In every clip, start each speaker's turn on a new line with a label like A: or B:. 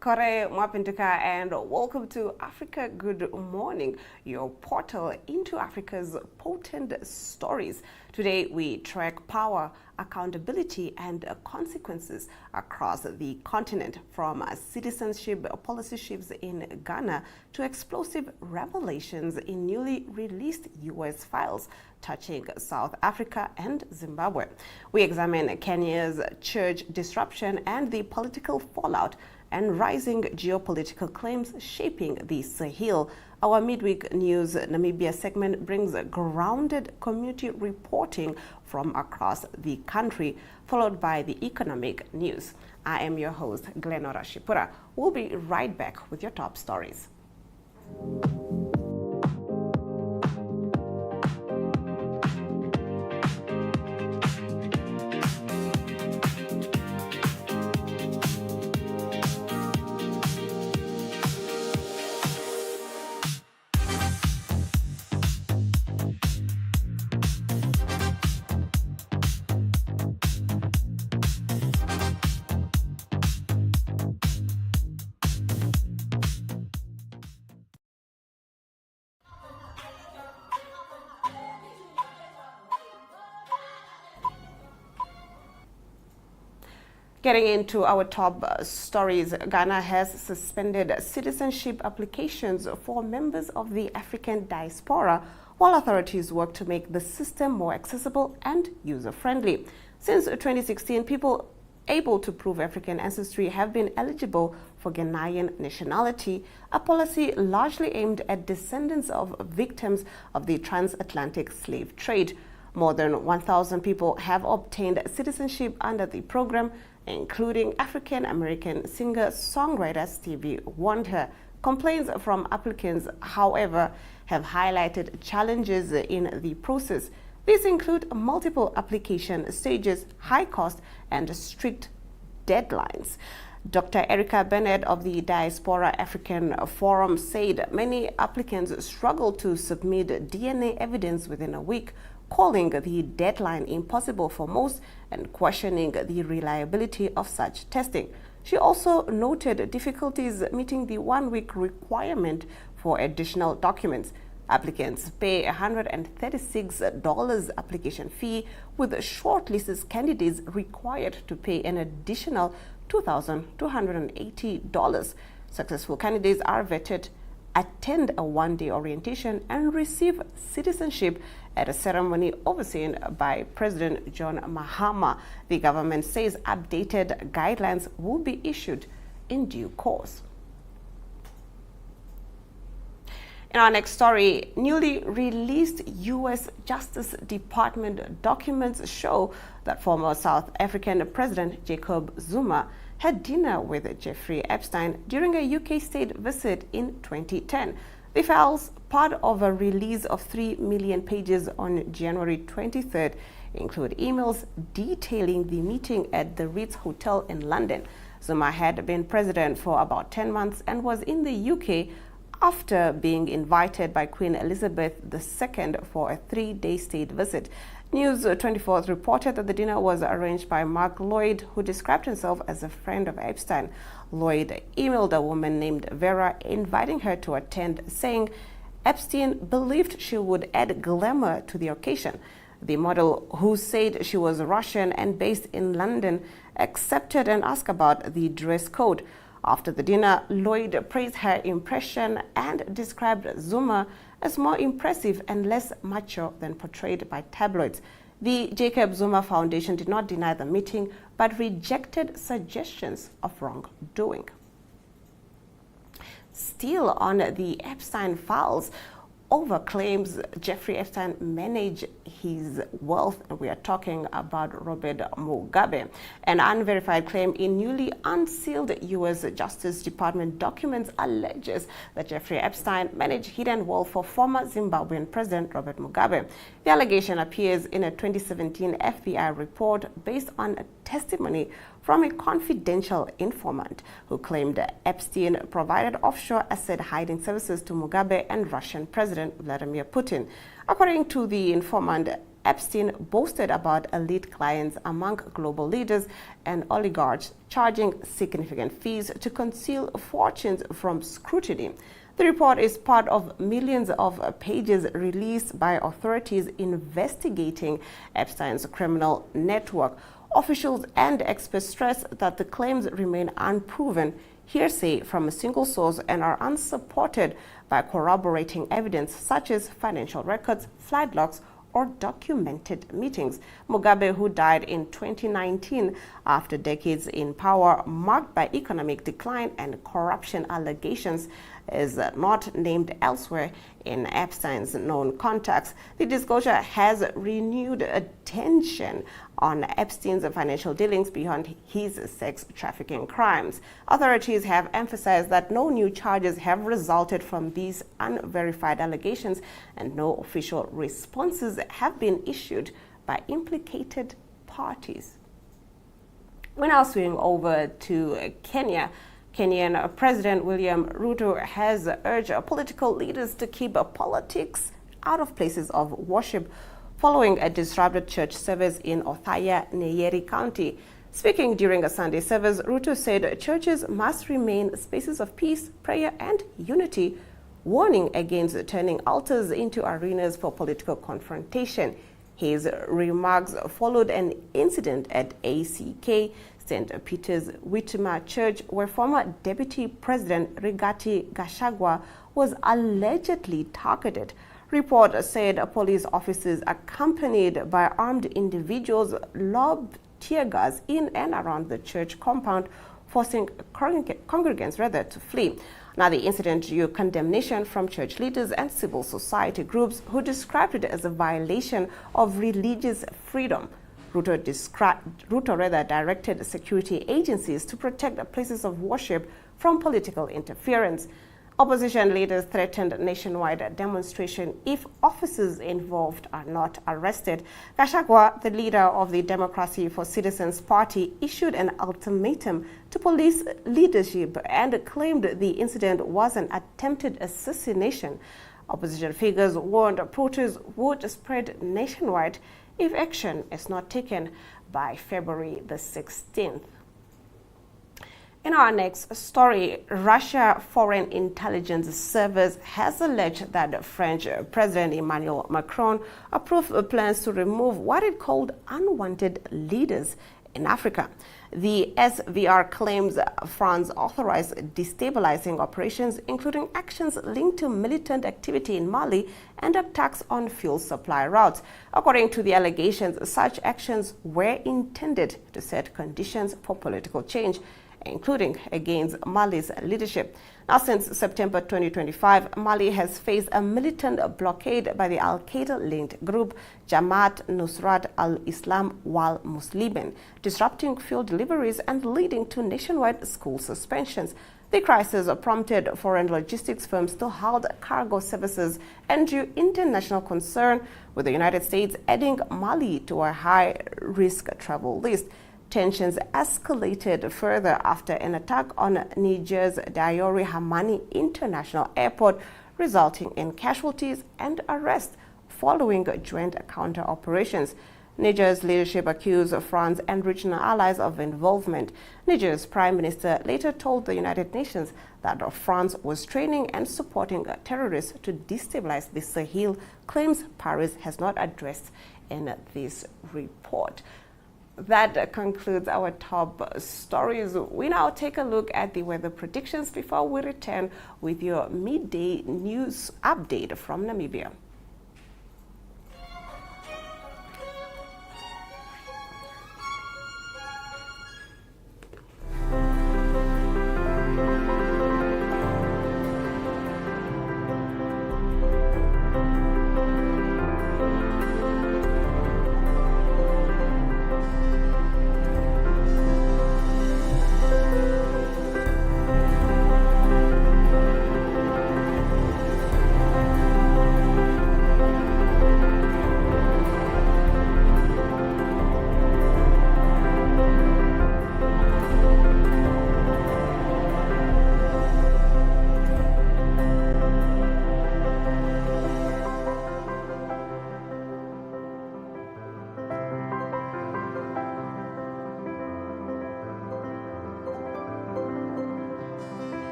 A: Kore Mwapintuka and welcome to Africa Good Morning, your portal into Africa's potent stories. Today we track power, accountability and consequences across the continent, from citizenship policy shifts in Ghana to explosive revelations in newly released U.S. files touching South Africa and Zimbabwe. We examine Kenya's church disruption and the political fallout and rising geopolitical claims shaping the Sahel. Our midweek news Namibia segment brings grounded community reporting from across the country, followed by the economic news. I am your host, Glenora Shipura. We'll be right back with your top stories. Getting into our top stories, Ghana has suspended citizenship applications for members of the African diaspora, while authorities work to make the system more accessible and user-friendly. Since 2016, people able to prove African ancestry have been eligible for Ghanaian nationality, a policy largely aimed at descendants of victims of the transatlantic slave trade. More than 1,000 people have obtained citizenship under the program, including African-American singer-songwriter Stevie Wonder. Complaints from applicants, however, have highlighted challenges in the process. These include multiple application stages, high cost, and strict deadlines. Dr. Erica Bennett of the Diaspora African Forum said many applicants struggle to submit DNA evidence within a week, calling the deadline impossible for most and questioning the reliability of such testing. She also noted difficulties meeting the one-week requirement for additional documents. Applicants pay $136 application fee, with shortlisted candidates required to pay an additional $2,280. Successful candidates are vetted, attend a one-day orientation, and receive citizenship at a ceremony overseen by President John Mahama. The government says updated guidelines will be issued in due course. In our next story, newly released U.S. Justice Department documents show that former South African President Jacob Zuma had dinner with Jeffrey Epstein during a UK state visit in 2010. The files, part of a release of 3 million pages on January 23rd, include emails detailing the meeting at the Ritz Hotel in London. Zuma had been president for about 10 months and was in the UK after being invited by Queen Elizabeth II for a 3-day state visit. News 24 reported that the dinner was arranged by Mark Lloyd, who described himself as a friend of Epstein. Lloyd emailed a woman named Vera inviting her to attend, saying Epstein believed she would add glamour to the occasion. The model, who said she was Russian and based in London, accepted and asked about the dress code. After the dinner, Lloyd praised her impression and described Zuma as more impressive and less macho than portrayed by tabloids. The Jacob Zuma Foundation did not deny the meeting, but rejected suggestions of wrongdoing. Still on the Epstein files, over claims Jeffrey Epstein managed his wealth. We are talking about Robert Mugabe. An unverified claim in newly unsealed U.S. Justice Department documents alleges that Jeffrey Epstein managed hidden wealth for former Zimbabwean President Robert Mugabe. The allegation appears in a 2017 FBI report based on a testimony from a confidential informant who claimed Epstein provided offshore asset hiding services to Mugabe and Russian President Vladimir Putin. According to the informant, Epstein boasted about elite clients among global leaders and oligarchs, charging significant fees to conceal fortunes from scrutiny. The report is part of millions of pages released by authorities investigating Epstein's criminal network. Officials and experts stress that the claims remain unproven, hearsay from a single source, and are unsupported by corroborating evidence such as financial records, flight logs, or documented meetings. Mugabe, who died in 2019 after decades in power marked by economic decline and corruption allegations, is not named elsewhere in Epstein's known contacts. The disclosure has renewed attention on Epstein's financial dealings beyond his sex trafficking crimes. Authorities have emphasized that no new charges have resulted from these unverified allegations, and no official responses have been issued by implicated parties. We're now swinging over to Kenya. Kenyan President William Ruto has urged political leaders to keep politics out of places of worship following a disrupted church service in Othaya, Nyeri County. Speaking during a Sunday service, Ruto said churches must remain spaces of peace, prayer, and unity, warning against turning altars into arenas for political confrontation. His remarks followed an incident at ACK St. Peter's Witima Church, where former Deputy President Rigathi Gachagua was allegedly targeted. Reports said police officers accompanied by armed individuals lobbed tear gas in and around the church compound, forcing congregants to flee. Now, the incident drew condemnation from church leaders and civil society groups who described it as a violation of religious freedom. Ruto directed security agencies to protect places of worship from political interference. Opposition leaders threatened nationwide demonstration if officers involved are not arrested. Gachagua, the leader of the Democracy for Citizens Party, issued an ultimatum to police leadership and claimed the incident was an attempted assassination. Opposition figures warned protests would spread nationwide if action is not taken by February the 16th. In our next story, Russia Foreign Intelligence Service has alleged that French President Emmanuel Macron approved plans to remove what it called unwanted leaders in Africa. The SVR claims France authorized destabilizing operations, including actions linked to militant activity in Mali and attacks on fuel supply routes. According to the allegations, such actions were intended to set conditions for political change, including against Mali's leadership. Now, since September 2025, Mali has faced a militant blockade by the Al-Qaeda-linked group Jamaat Nusrat al-Islam wal Muslimin, disrupting fuel deliveries and leading to nationwide school suspensions. The crisis prompted foreign logistics firms to halt cargo services and drew international concern, with the United States adding Mali to a high-risk travel list. Tensions escalated further after an attack on Niger's Diori Hamani International Airport, resulting in casualties and arrests following joint counter-operations. Niger's leadership accused France and regional allies of involvement. Niger's prime minister later told the United Nations that France was training and supporting terrorists to destabilize the Sahel, claims Paris has not addressed in this report. That concludes our top stories. We now take a look at the weather predictions before we return with your midday news update from Namibia.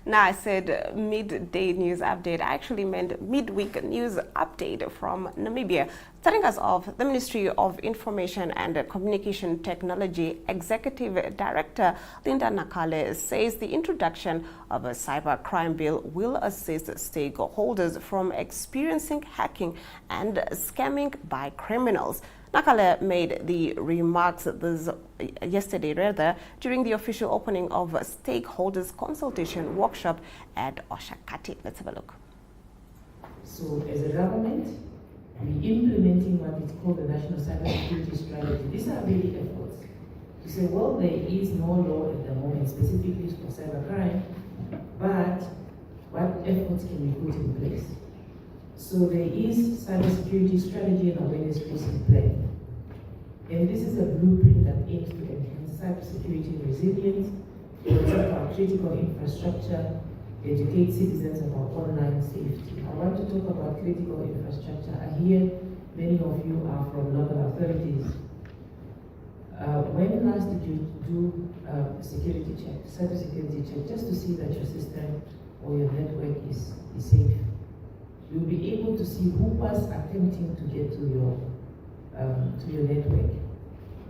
A: Now, I said midday news update. I actually meant midweek news update from Namibia. Starting us off, the Ministry of Information and Communication Technology Executive Director Linda Nakale says the introduction of a cybercrime bill will assist stakeholders from experiencing hacking and scamming by criminals. Nakale made the remarks yesterday during the official opening of a stakeholders consultation workshop at Oshakati. Let's have a look.
B: So as a government, we're implementing what is called the National Cybersecurity Strategy. These are really efforts to say, well, there is no law at the moment specifically for cybercrime, but what efforts can we put in place? So there is cybersecurity strategy and awareness raising plan. And this is a blueprint that aims to enhance cybersecurity resilience, protect our critical infrastructure, educate citizens about online safety. I want to talk about critical infrastructure. I hear many of you are from local authorities. When last did you do security check, cybersecurity check, just to see that your system or your network is safe? You'll be able to see who was attempting to get to your network.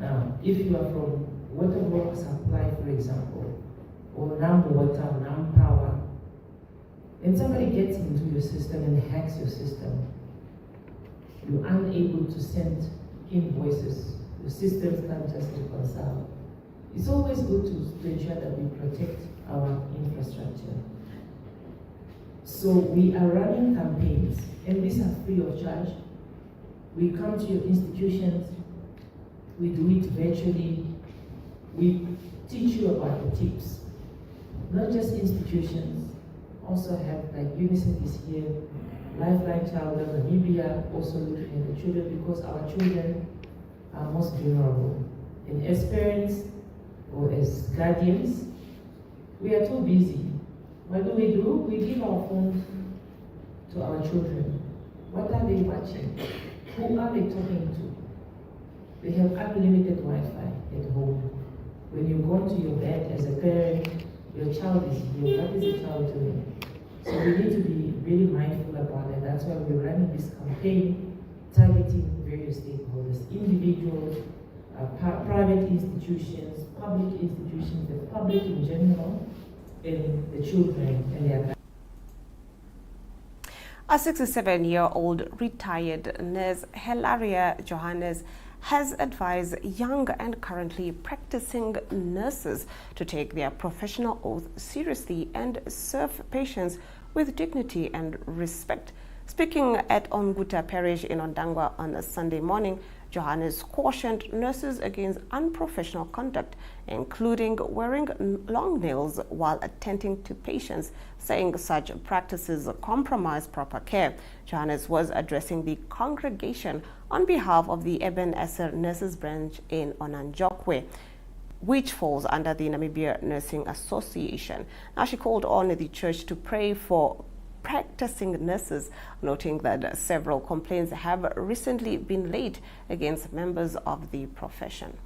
B: Now, if you are from water work supply, for example, or water, power, and somebody gets into your system and hacks your system, you're unable to send invoices. The systems can't just reconcile. It's always good to ensure that we protect our infrastructure. So we are running campaigns, and these are free of charge. We come to your institutions, we do it virtually, we teach you about the tips. Not just institutions, also have like UNICEF is here, Lifeline Child of Namibia, also looking at the children because our children are most vulnerable. And as parents or as guardians, we are too busy. What do? We give our phones to our children. What are they watching? Who are they talking to? They have unlimited Wi-Fi at home. When you go to your bed as a parent, your child is here. What is the child doing? So we need to be really mindful about it. That's why we're running this campaign targeting various stakeholders, individuals, private institutions, public institutions, the public in general, and the children and their.
A: A 67-year-old retired nurse, Hilaria Johannes, has advised young and currently practicing nurses to take their professional oath seriously and serve patients with dignity and respect. Speaking at Omguta Parish in Ondangwa on a Sunday morning, Johannes cautioned nurses against unprofessional conduct, including wearing long nails while attending to patients, saying such practices compromise proper care. Johannes was addressing the congregation on behalf of the Eben Esser Nurses Branch in Onanjokwe, which falls under the Namibia Nursing Association. Now, she called on the church to pray for practicing nurses, noting that several complaints have recently been laid against members of the profession.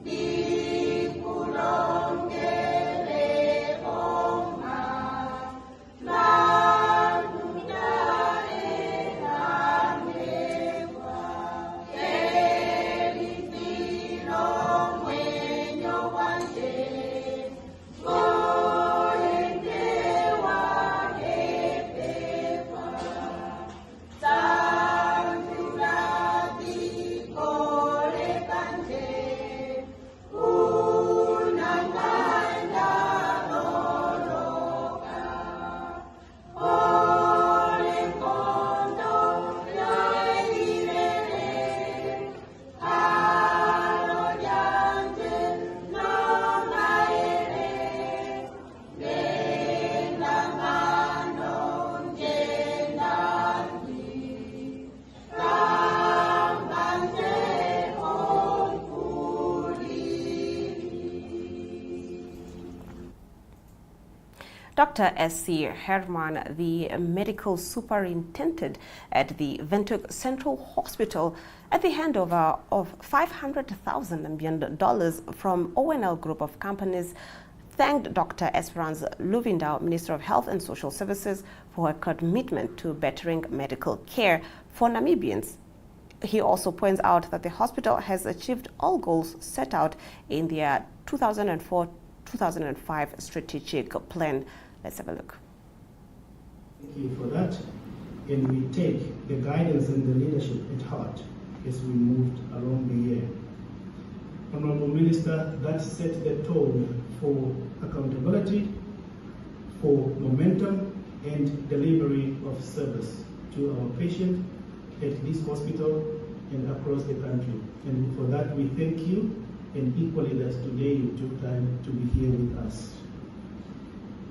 C: The
A: Dr. S.C. Herman, the medical superintendent at the Windhoek Central Hospital, at the handover of $500,000 from ONL Group of Companies, thanked Dr. Esperance Luvindau, Minister of Health and Social Services, for her commitment to bettering medical care for Namibians. He also points out that the hospital has achieved all goals set out in their 2004-2005 strategic plan. Let's have a look.
C: Thank you for that. And we take the guidance and the leadership at heart as we moved along the year. Honorable Minister, that set the tone for accountability, for momentum and delivery of service to our patients at this hospital and across the country. And for that we thank you, and equally that today you took time to be here with us.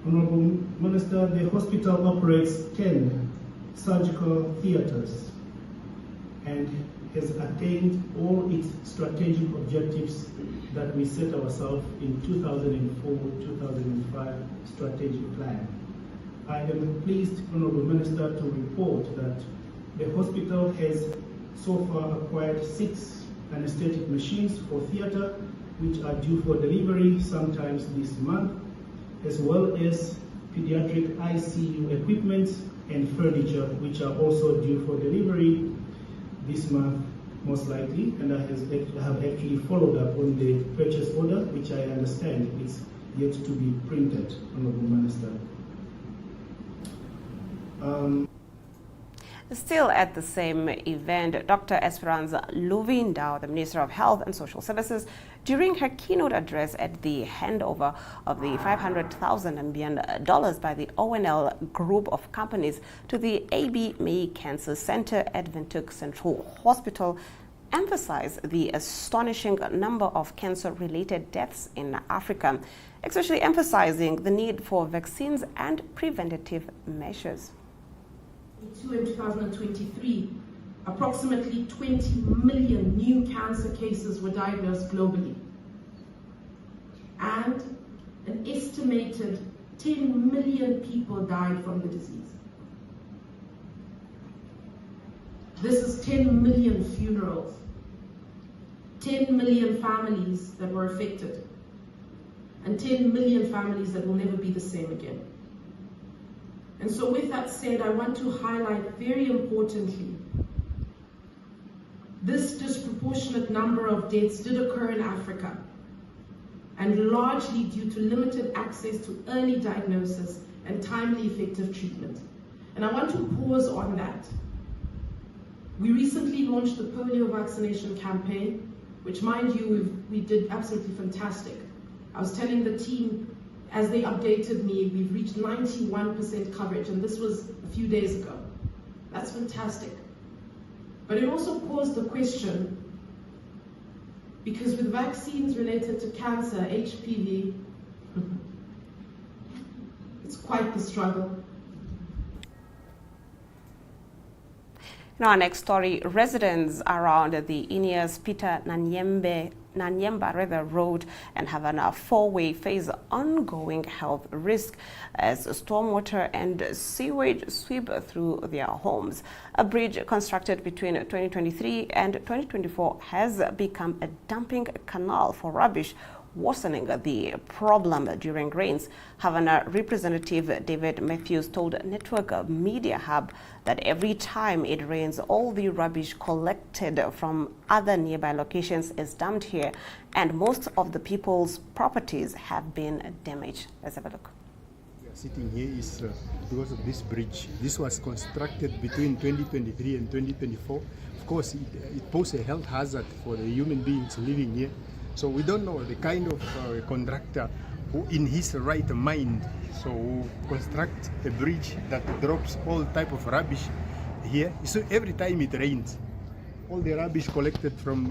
C: Honorable Minister, the hospital operates 10 surgical theatres and has attained all its strategic objectives that we set ourselves in 2004-2005 strategic plan. I am pleased, Honorable Minister, to report that the hospital has so far acquired 6 anesthetic machines for theatre, which are due for delivery sometimes this month, as well as pediatric ICU equipment and furniture, which are also due for delivery this month, most likely. And I have actually followed up on the purchase order, which I understand is yet to be printed, Honorable Minister.
A: Still at the same event, Dr. Esperance Luvindau, the Minister of Health and Social Services, during her keynote address at the handover of the $500,000 by the ONL Group of Companies to the A.B. May Cancer Center at Windhoek Central Hospital, emphasized the astonishing number of cancer-related deaths in Africa, especially emphasizing the need for vaccines and preventative measures.
D: In 2023, approximately 20 million new cancer cases were diagnosed globally, and an estimated 10 million people died from the disease. This is 10 million funerals, 10 million families that were affected, and 10 million families that will never be the same again. And so with that said, I want to highlight very importantly, this disproportionate number of deaths did occur in Africa, and largely due to limited access to early diagnosis and timely effective treatment. And I want to pause on that. We recently launched the polio vaccination campaign, which, mind you, we did absolutely fantastic. I was telling the team, as they updated me, we've reached 91% coverage, and this was a few days ago. That's fantastic. But it also posed the question, because with vaccines related to cancer, HPV, it's quite the struggle.
A: In our next story, residents around the Ineas Peter Nanyemba Road and Havana four-way face ongoing health risk as stormwater and sewage sweep through their homes. A bridge constructed between 2023 and 2024 has become a dumping canal for rubbish, worsening the problem during rains. Havana Representative David Matthews told Network Media Hub that every time it rains, all the rubbish collected from other nearby locations is dumped here, and most of the people's properties have been damaged. Let's have a look.
E: We are sitting here is because of this bridge. This was constructed between 2023 and 2024. Of course, it poses a health hazard for the human beings living here. So we don't know the kind of contractor who in his right mind, so who construct a bridge that drops all type of rubbish here. So every time it rains, all the rubbish collected from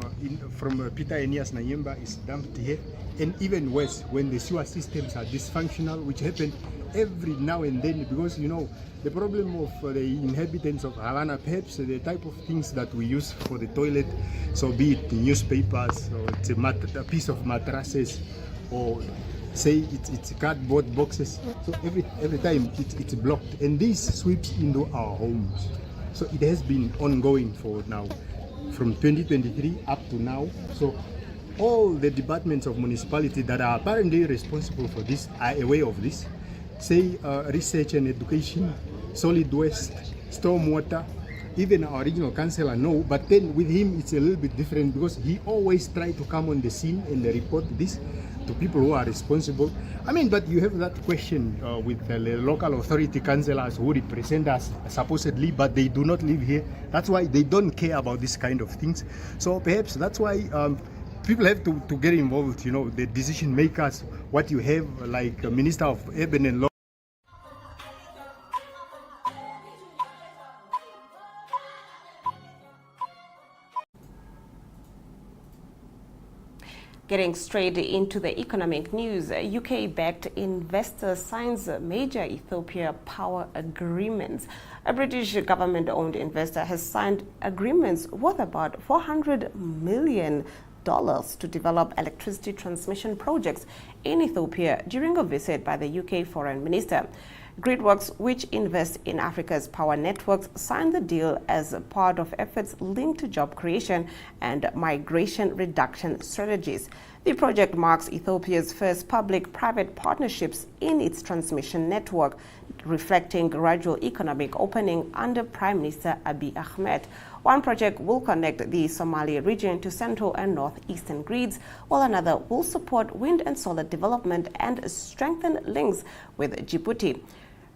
E: Peter Ineas Nanyemba is dumped here. And even worse, when the sewer systems are dysfunctional, which happen every now and then, because you know the problem of the inhabitants of Havana, perhaps the type of things that we use for the toilet, so be it newspapers or it's a piece of mattresses or say it's cardboard boxes. So every time it's blocked, and this sweeps into our homes. So it has been ongoing for now, from 2023 up to now. So all the departments of municipality that are apparently responsible for this are aware of this. Say research and education, solid waste, stormwater, even our regional councillor know, but then with him it's a little bit different because he always tries to come on the scene and report this to people who are responsible. I mean, but you have that question with the local authority councillors who represent us supposedly, but they do not live here. That's why they don't care about this kind of things. So perhaps that's why people have to get involved, you know, the decision makers, what you have like a Minister of Urban and Law.
A: Getting straight into the economic news, UK-backed investor signs major Ethiopia power agreements. A British government-owned investor has signed agreements worth about $400 million to develop electricity transmission projects in Ethiopia during a visit by the UK Foreign Minister. Gridworks, which invests in Africa's power networks, signed the deal as part of efforts linked to job creation and migration reduction strategies. The project marks Ethiopia's first public-private partnerships in its transmission network, reflecting gradual economic opening under Prime Minister Abiy Ahmed. One project will connect the Somali region to central and northeastern grids, while another will support wind and solar development and strengthen links with Djibouti.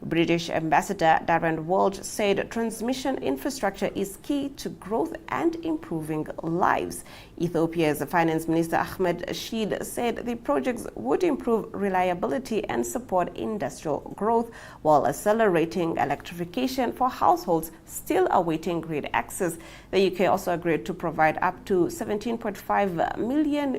A: British Ambassador Darren Walsh said transmission infrastructure is key to growth and improving lives. Ethiopia's Finance Minister Ahmed Shide said the projects would improve reliability and support industrial growth while accelerating electrification for households still awaiting grid access. The UK also agreed to provide up to €17.5 million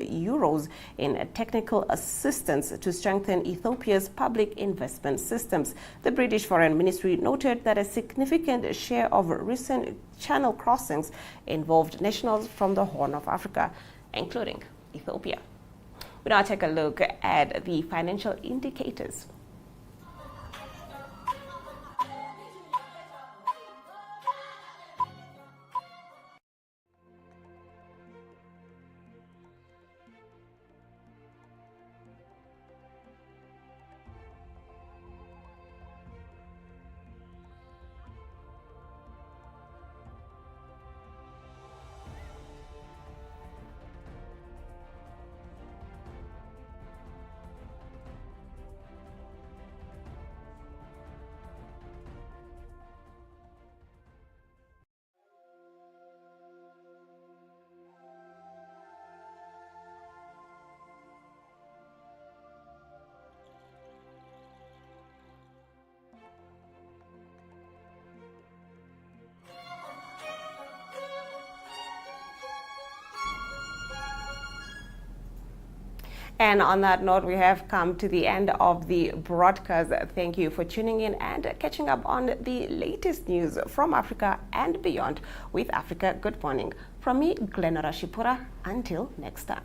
A: in technical assistance to strengthen Ethiopia's public investment systems. The British Foreign Ministry noted that a significant share of recent channel crossings involved nationals from the Horn of Africa, including Ethiopia. We now take a look at the financial indicators. And on that note, we have come to the end of the broadcast. Thank you for tuning in and catching up on the latest news from Africa and beyond with Africa Good Morning. From me, Glenora Shipura, until next time.